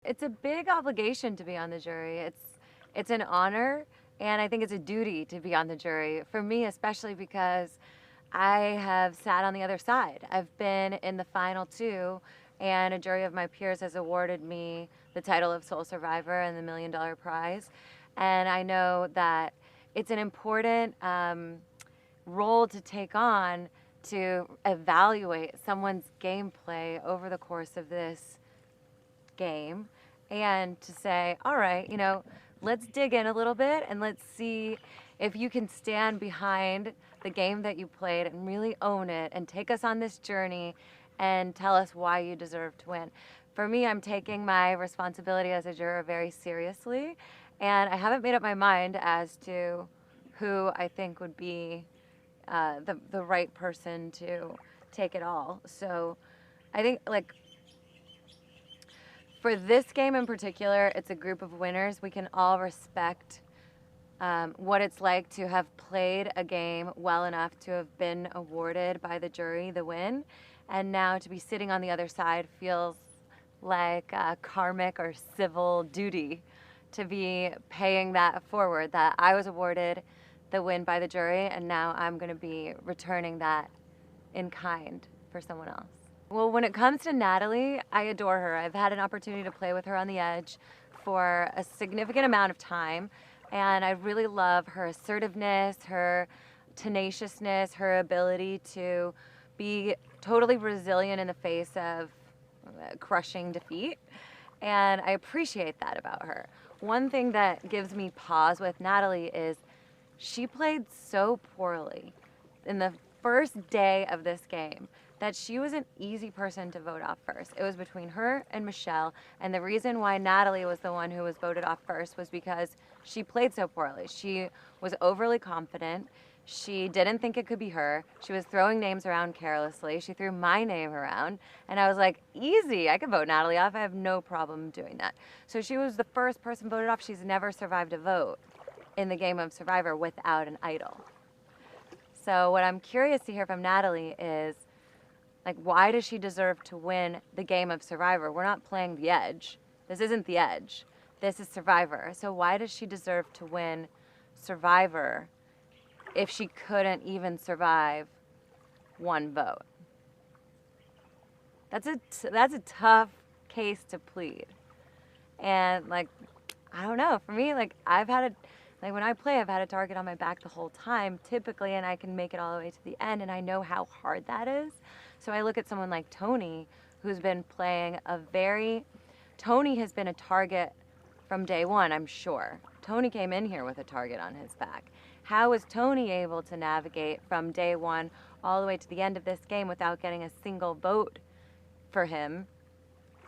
It's a big obligation to be on the jury. It's an honor, and I think it's a duty to be on the jury. For me, especially because I have sat on the other side. I've been in the final two, and a jury of my peers has awarded me the title of sole survivor and the $1 million prize. And I know that it's an important role to take on to evaluate someone's gameplay over the course of this game and to say, all right, let's dig in a little bit and let's see if you can stand behind the game that you played and really own it and take us on this journey and tell us why you deserve to win. For me, I'm taking my responsibility as a juror very seriously, and I haven't made up my mind as to who I think would be the right person to take it all. So I think, for this game in particular, it's a group of winners. We can all respect what it's like to have played a game well enough to have been awarded by the jury the win, and now to be sitting on the other side feels like a karmic or civil duty to be paying that forward, that I was awarded the win by the jury, and now I'm going to be returning that in kind for someone else. Well, when it comes to Natalie, I adore her. I've had an opportunity to play with her on the edge for a significant amount of time, and I really love her assertiveness, her tenaciousness, her ability to be totally resilient in the face of crushing defeat, and I appreciate that about her. One thing that gives me pause with Natalie is she played so poorly in the first day of this game that she was an easy person to vote off first. It was between her and Michelle, and the reason why Natalie was the one who was voted off first was because she played so poorly. She was overly confident. She didn't think it could be her. She was throwing names around carelessly. She threw my name around, and I was like, easy, I can vote Natalie off. I have no problem doing that. So she was the first person voted off. She's never survived a vote in the game of Survivor without an idol. So what I'm curious to hear from Natalie is, why does she deserve to win the game of Survivor? We're not playing The Edge. This isn't The Edge. This is Survivor. So why does she deserve to win Survivor if she couldn't even survive one vote? That's a tough case to plead. And I don't know. For me, I've had when I play, I've had a target on my back the whole time, typically, and I can make it all the way to the end, and I know how hard that is. So I look at someone like Tony, who's been playing Tony has been a target from day one, I'm sure. Tony came in here with a target on his back. How is Tony able to navigate from day one all the way to the end of this game without getting a single vote for him?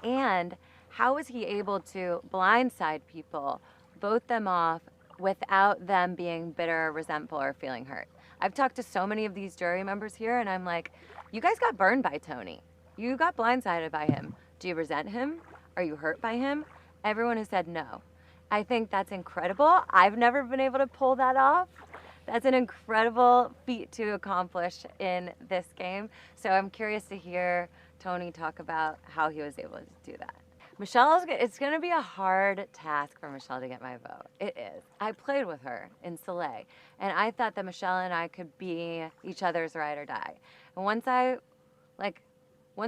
And how is he able to blindside people, vote them off, without them being bitter, resentful, or feeling hurt? I've talked to so many of these jury members here, and I'm like, you guys got burned by Tony. You got blindsided by him. Do you resent him? Are you hurt by him? Everyone has said no. I think that's incredible. I've never been able to pull that off. That's an incredible feat to accomplish in this game. So I'm curious to hear Tony talk about how he was able to do that. It's going to be a hard task for Michelle to get my vote. It is. I played with her in Soleil, and I thought that Michelle and I could be each other's ride or die. And once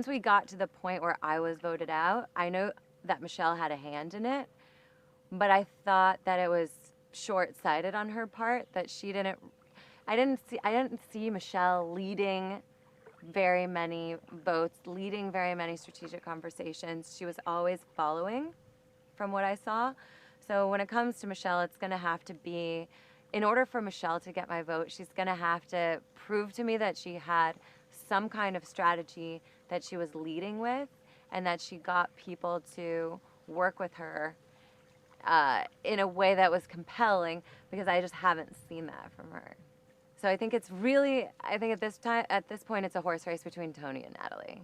we got to the point where I was voted out, I know that Michelle had a hand in it, but I thought that it was short-sighted on her part, that I didn't see Michelle leading very many votes, leading very many strategic conversations. She was always following, from what I saw. So when it comes to Michelle, it's going to have to be, in order for Michelle to get my vote, she's going to have to prove to me that she had some kind of strategy that she was leading with, and that she got people to work with her in a way that was compelling, because I just haven't seen that from her. So I think at this point, it's a horse race between Tony and Natalie.